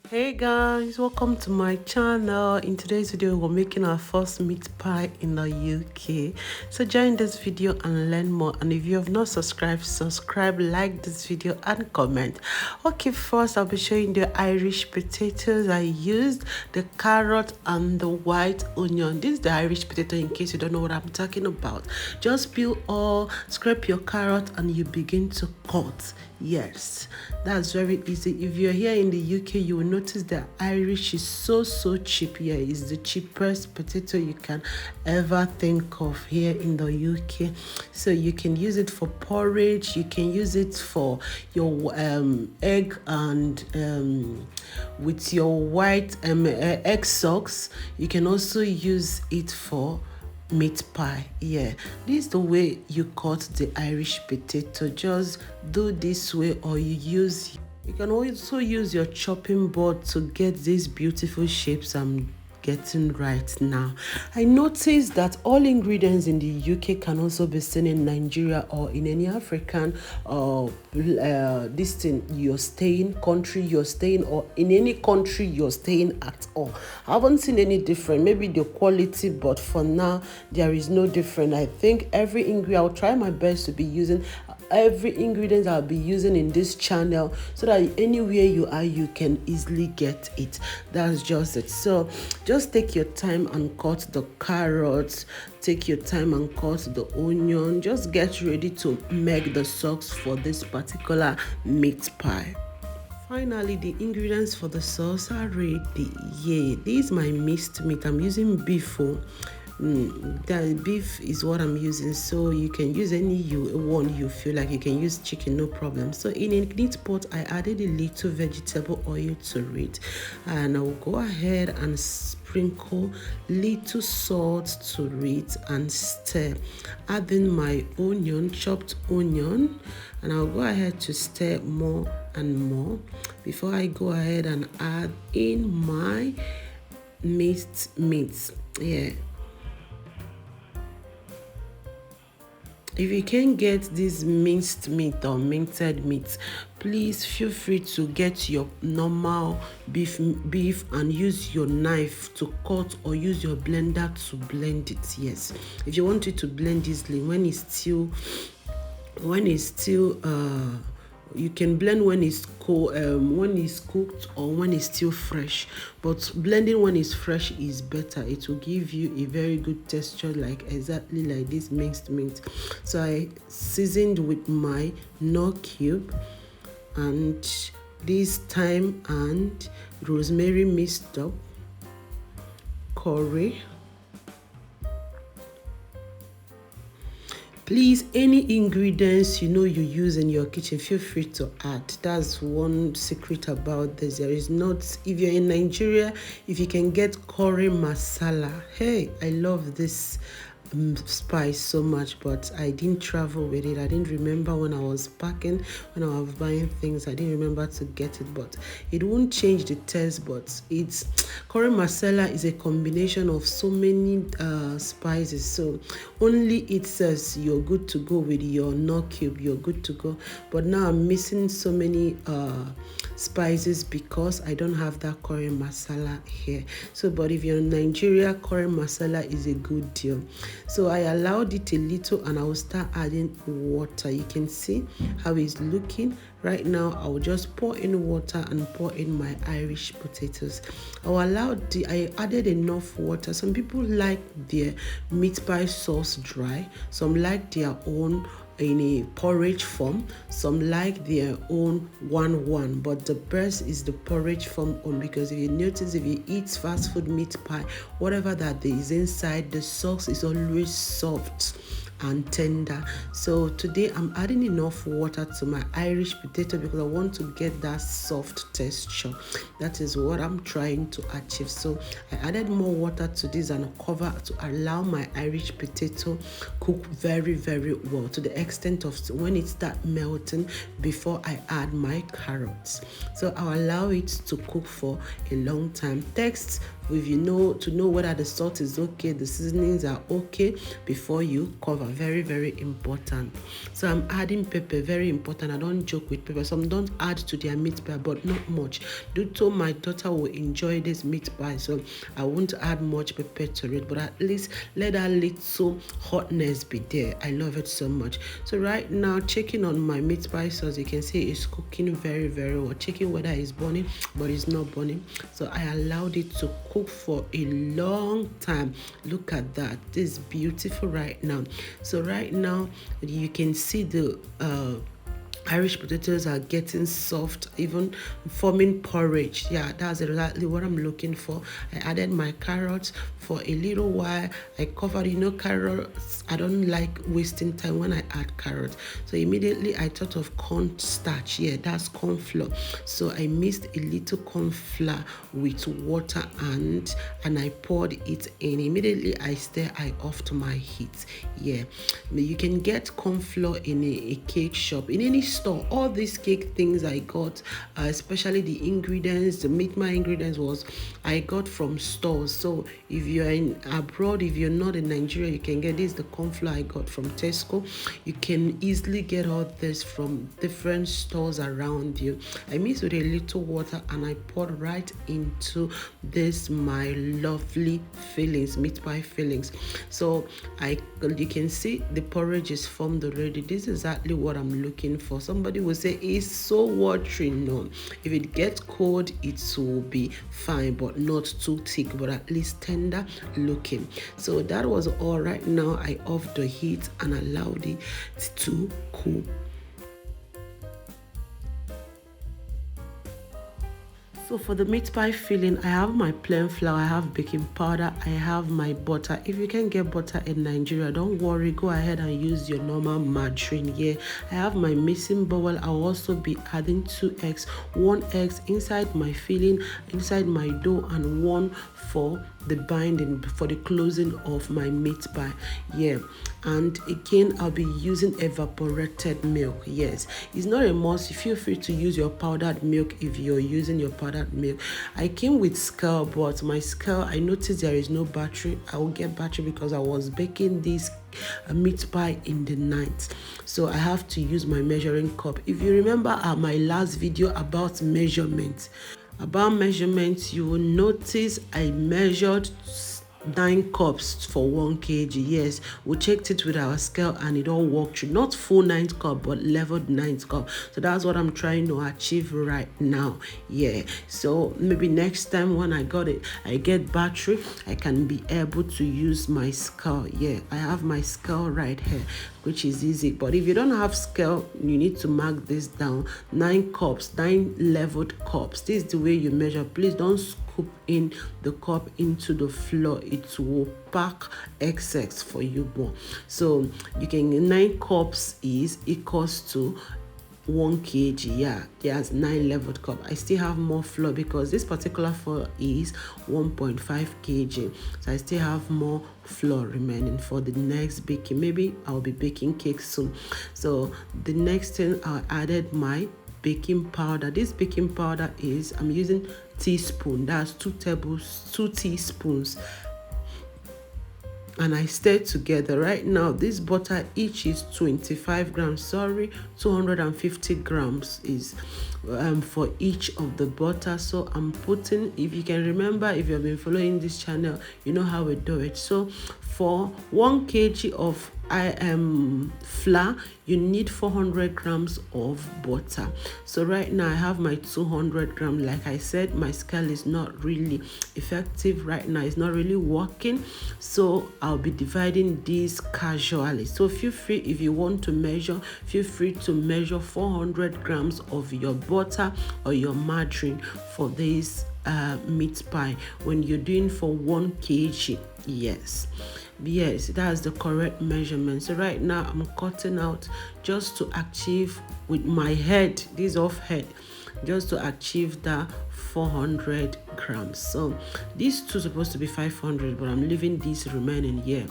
Hey guys, welcome to my channel. In today's video, we're making our first meat pie in the UK. So join this video and learn more. And if you have not subscribed, subscribe, like this video and comment. Okay, first I'll be showing the Irish potatoes I used, the carrot and the white onion. This is the Irish potato in case you don't know what I'm talking about. Just peel or scrape your carrot and you begin to cut. Yes, that's very easy. If you're here in the UK, you will notice that Irish is so cheap here. It's the cheapest potato you can ever think of here in the UK. So you can use it for porridge, you can use it for your egg and with your white egg socks. You can also use it for meat pie. Yeah, this is the way you cut the Irish potato. Just do this way, or you can also use your chopping board to get these beautiful shapes I'm getting right now. I noticed that all ingredients in the UK can also be seen in Nigeria or in any African or this thing country you're staying, or in any country you're staying at all. I haven't seen any different, maybe the quality, but for now there is no different. I think every ingredient, I'll try my best to be using every ingredient I'll be using in this channel, so that anywhere you are you can easily get it. That's just it. So just take your time and cut the carrots, take your time and cut the onion. Just get ready to make the sauce for this particular meat pie. Finally, the ingredients for the sauce are ready. Yeah, this is my minced meat. I'm using beef. The beef is what I'm using, so you can use any one you feel like. You can use chicken, no problem. So in a neat pot, I added a little vegetable oil to it, and I'll go ahead and sprinkle little salt to it and stir, adding my chopped onion, and I'll go ahead to stir more and more before I go ahead and add in my minced meat. Yeah, if you can get this minced meat or minted meat, please feel free to get your normal beef and use your knife to cut, or use your blender to blend it. Yes, if you want it to blend easily when it's still you can blend when it's cold, when it's cooked, or when it's still fresh. But blending when it's fresh is better. It will give you a very good texture, like exactly like this minced meat. So I seasoned with my knorr cube and this thyme and rosemary mixed up, curry. Please, any ingredients you use in your kitchen, feel free to add. That's one secret about this. There is not, if you're in Nigeria, if you can get curry masala. Hey, I love this spice so much, but I didn't travel with it. I didn't remember when I was packing, when I was buying things, I didn't remember to get it, but it won't change the taste. But it's curry masala is a combination of so many spices, so only it says you're good to go with your knorr cube, you're good to go. But now I'm missing so many spices because I don't have that curry masala here. So but if you're in Nigeria, curry masala is a good deal. So I allowed it a little, and I will start adding water. You can see how it's looking right now. I will just pour in water and pour in my Irish potatoes. I added enough water. Some people like their meat pie sauce dry, some like their own in a porridge form, some like their own one, but the best is the porridge form on, because if you notice, if you eat fast food meat pie, whatever that is inside, the sauce is always soft and tender. So today I'm adding enough water to my Irish potato because I want to get that soft texture. That is what I'm trying to achieve. So I added more water to this and cover to allow my Irish potato cook very well, to the extent of when it starts melting before I add my carrots. So I'll allow it to cook for a long time. Text if you know to know whether the salt is okay, the seasonings are okay before you cover. Very important. So I'm adding pepper, very important. I don't joke with pepper. Some don't add to their meat pie, but not much. though my daughter will enjoy this meat pie, so I won't add much pepper to it, but at least let that little hotness be there. I love it so much. So right now, checking on my meat pie sauce, you can see it's cooking very well. Checking whether it's burning, but it's not burning. So I allowed it to cook for a long time. Look at that. This is beautiful right now. So right now you can see the Irish potatoes are getting soft, even forming porridge. Yeah, that's exactly what I'm looking for. I added my carrots for a little while. I covered, carrots. I don't like wasting time when I add carrots. So immediately I thought of cornstarch. Yeah, that's corn flour. So I mixed a little corn flour with water and I poured it in. Immediately I stir, I offed my heat. Yeah, you can get corn flour in a cake shop, in any store. All these cake things I got, especially the ingredients, the meat my ingredients was I got from stores. So if you're in abroad, if you're not in Nigeria, you can get this. The corn flour I got from Tesco. You can easily get all this from different stores around you. I mixed with a little water and I poured right into this my lovely fillings, meat pie fillings. So you can see the porridge is formed already. This is exactly what I'm looking for. Somebody will say it's so watery. No, if it gets cold, it will be fine, but not too thick, but at least tender looking. So that was all. Right now I off the heat and allowed it to cool. So for the meat pie filling, I have my plain flour, I have baking powder, I have my butter. If you can get butter in Nigeria, don't worry, go ahead and use your normal margarine here. I have my mixing bowl. I'll also be adding 2 eggs, 1 egg inside my filling, inside my dough, and 1 for the binding, for the closing of my meat pie. Yeah, and again I'll be using evaporated milk. Yes, it's not a must. Feel free to use your powdered milk if you're using your powdered milk. I came with scale, but my scale, I noticed there is no battery. I will get battery because I was baking this meat pie in the night, so I have to use my measuring cup. If you remember my last video about measurements, you will notice I measured 9 cups for 1 kg. Yes, we checked it with our scale and it all worked through. Not full 9th cup, but leveled 9th cup. So that's what I'm trying to achieve right now. Yeah, so maybe next time when I get battery, I can be able to use my scale. Yeah, I have my scale right here, which is easy. But if you don't have scale, you need to mark this down. 9 cups, 9 leveled cups. This is the way you measure. Please don't scoop in the cup into the floor. It will pack excess for you more. So you can 9 cups is equals to 1 kg. Yeah, there's 9 leveled cup. I still have more flour because this particular flour is 1.5 kg, so I still have more flour remaining for the next baking. Maybe I'll be baking cake soon. So the next thing, I added my baking powder. This baking powder is, I'm using teaspoon, that's 2 teaspoons, and I stir together. Right now this butter each is 25 grams, 250 grams is for each of the butter. So I'm putting, if you can remember, if you've been following this channel, you know how we do it. So for 1 kg of flour, you need 400 grams of butter. So right now I have my 200 grams. Like I said, my scale is not really effective right now, it's not really working, so I'll be dividing this casually. So feel free, if you want to measure, feel free to measure 400 grams of your butter or your margarine for this meat pie when you're doing for 1 kg. Yes, that's the correct measurement. So right now I'm cutting out just to achieve with my head, this off head, just to achieve that 400 grams. So these two supposed to be 500, but I'm leaving this remaining here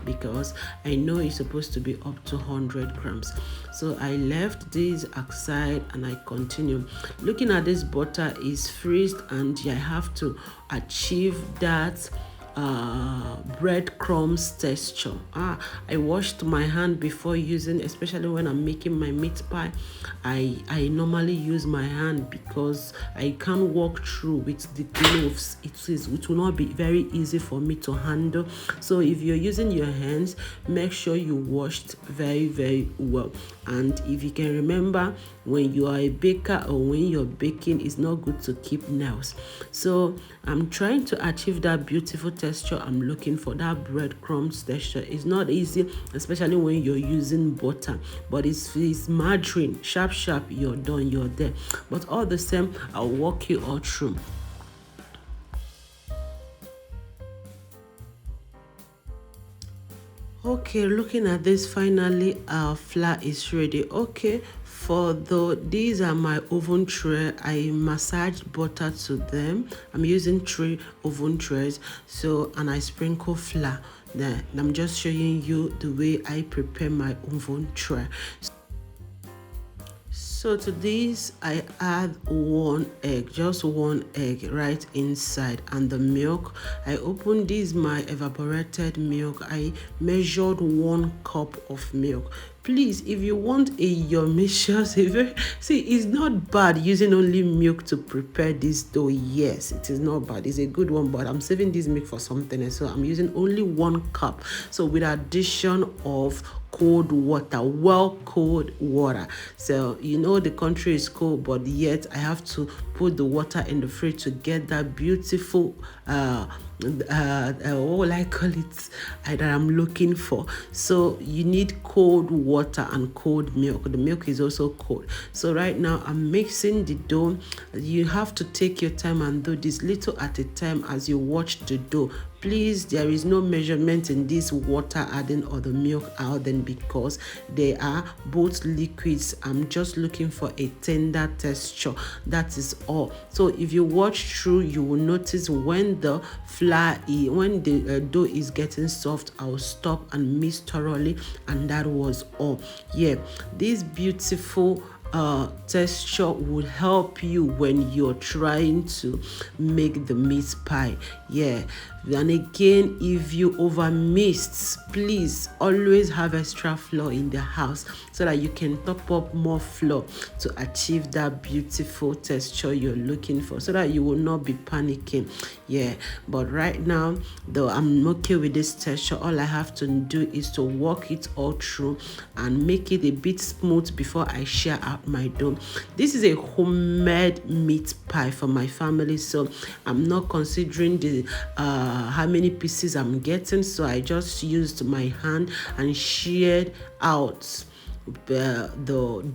because I know it's supposed to be up to 100 grams. So I left this aside and I continue. Looking at this butter is freezed, and I have to achieve that breadcrumbs texture. I washed my hand before using, especially when I'm making my meat pie. I normally use my hand because I can't walk through with the gloves. It will not be very easy for me to handle. So if you're using your hands, make sure you washed very well. And if you can remember, when you are a baker or when you're baking, it's not good to keep nails. So I'm trying to achieve that beautiful texture I'm looking for, that breadcrumbs texture. It's not easy, especially when you're using butter, but it's margarine. Sharp, you're done, you're there. But all the same, I'll walk you all through. Okay, looking at this, finally our flour is ready. Okay, these are my oven tray. I massaged butter to them. I'm using 3 oven trays, so, and I sprinkle flour there. I'm just showing you the way I prepare my oven tray. So to this, I add 1 egg, just 1 egg right inside, and the milk. I opened this, my evaporated milk. I measured 1 cup of milk. Please, if you want a yumicious, see, it's not bad using only milk to prepare this dough. Yes, it is not bad. It's a good one, but I'm saving this milk for something else. So I'm using only 1 cup. So with addition of cold water, well cold water. So you know the country is cold, but yet I have to put the water in the fridge to get that beautiful what will I call it, that I'm looking for. So you need cold water and cold milk. The milk is also cold. So right now I'm mixing the dough. You have to take your time and do this little at a time as you watch the dough. Please, there is no measurement in this water adding or the milk adding because they are both liquids. I'm just looking for a tender texture. That is all. So if you watch through, you will notice when the dough is getting soft, I'll stop and mix thoroughly, and that was all. Yeah, this beautiful texture will help you when you're trying to make the meat pie. Yeah, and again, if you over mixed, please always have extra flour in the house so that you can top up more flour to achieve that beautiful texture you're looking for, so that you will not be panicking. Yeah, but right now, though I'm okay with this texture, all I have to do is to work it all through and make it a bit smooth before I share out my dough. This is a homemade meat pie for my family, so I'm not considering the how many pieces I'm getting, so I just used my hand and shared out the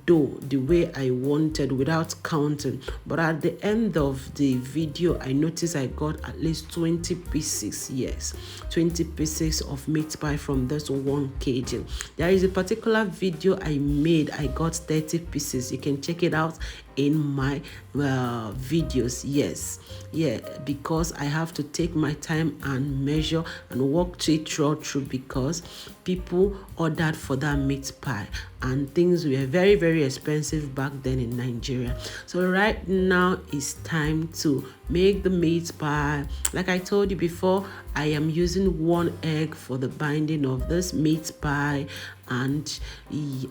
dough the way I wanted without counting. But at the end of the video, I noticed I got at least 20 pieces. Yes, 20 pieces of meat pie from this 1 kg. There is a particular video I made, I got 30 pieces. You can check it out in my videos. Yes, yeah, because I have to take my time and measure and walk it through because people ordered for that meat pie and things were very expensive back then in Nigeria. So right now it's time to make the meat pie. Like I told you before, I am using 1 egg for the binding of this meat pie, and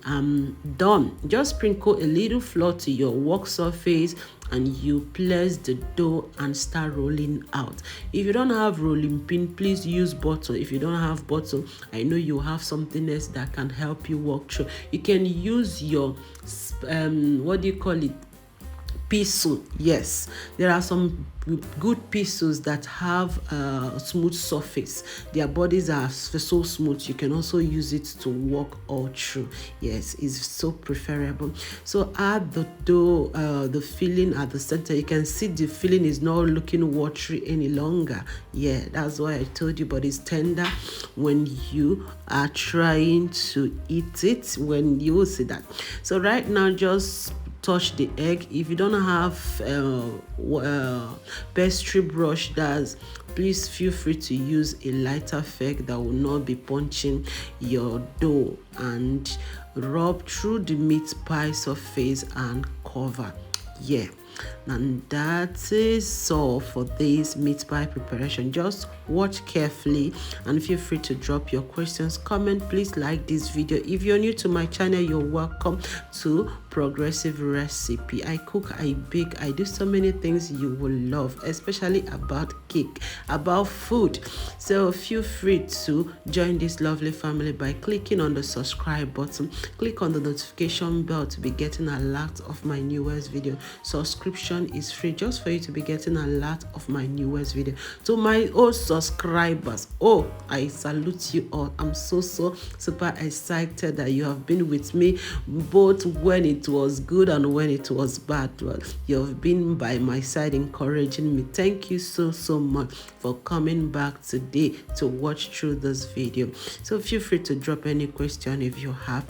I'm done. Just sprinkle a little flour to your work surface and you place the dough and start rolling out. If you don't have rolling pin, please use bottle. If you don't have bottle, I know you have something else that can help you walk through. You can use your what do you call it, pistol. Yes, there are some good pistols that have a smooth surface. Their bodies are so smooth, you can also use it to walk all through. Yes, it's so preferable. So add the dough, the filling at the center. You can see the filling is not looking watery any longer. Yeah, that's why I told you, but it's tender when you are trying to eat it, when you will see that. So right now, just touch the egg. If you don't have pastry brush, please feel free to use a lighter fake that will not be punching your dough, and rub through the meat pie surface and cover. Yeah, And that is all for this meat pie preparation. Just watch carefully and feel free to drop your questions, comment. Please like this video. If you're new to my channel, you're welcome to Progressive Recipe. I cook, I bake, I do so many things you will love, especially about cake, about food. So feel free to join this lovely family by clicking on the subscribe button. Click on the notification bell to be getting a lot of my newest video. Subscription is free, just for you to be getting a lot of my newest video. To my old subscribers, oh, I salute you all. I'm so super excited that you have been with me both when it was good and when it was bad. Well, you've been by my side encouraging me. Thank you so much for coming back today to watch through this video. So feel free to drop any question if you have.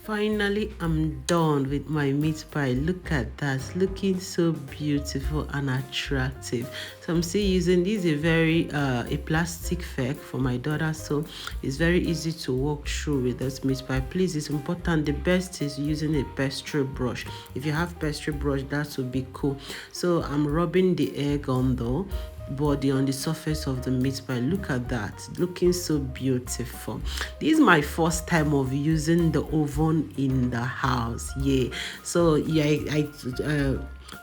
Finally, I'm done with my meat pie. Look at that, looking so beautiful and attractive. So I'm still using this, a very a plastic fork for my daughter, so it's very easy to walk through with this meat pie. Please, it's important, the best is using a pastry brush. If you have pastry brush, that would be cool. So I'm rubbing the egg on the body, on the surface of the meat pie. Look at that, looking so beautiful. This is my first time of using the oven in the house. So I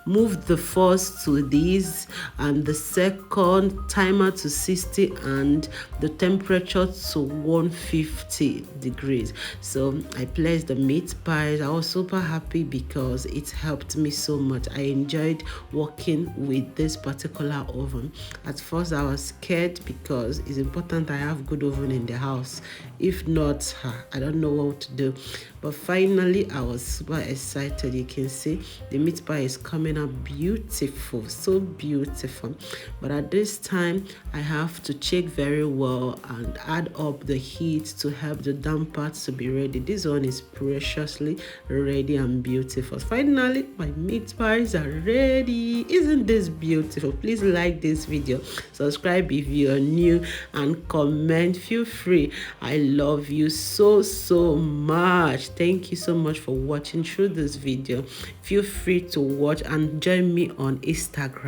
moved the first to this and the second timer to 60 and the temperature to 150 degrees. So I placed the meat pies. I was super happy because it helped me so much. I enjoyed working with this particular oven. At first I was scared because it's important I have good oven in the house. If not, I don't know what to do. But finally I was super excited. You can see the meat pie is coming out beautiful, so beautiful. But at this time I have to check very well and add up the heat to help the damp parts to be ready. This one is preciously ready and beautiful. Finally, my meat pies are ready. Isn't this beautiful? Please like this video, subscribe if you are new, and comment. Feel free. I love you so much. Thank you so much for watching through this video. Feel free to watch and join me on Instagram.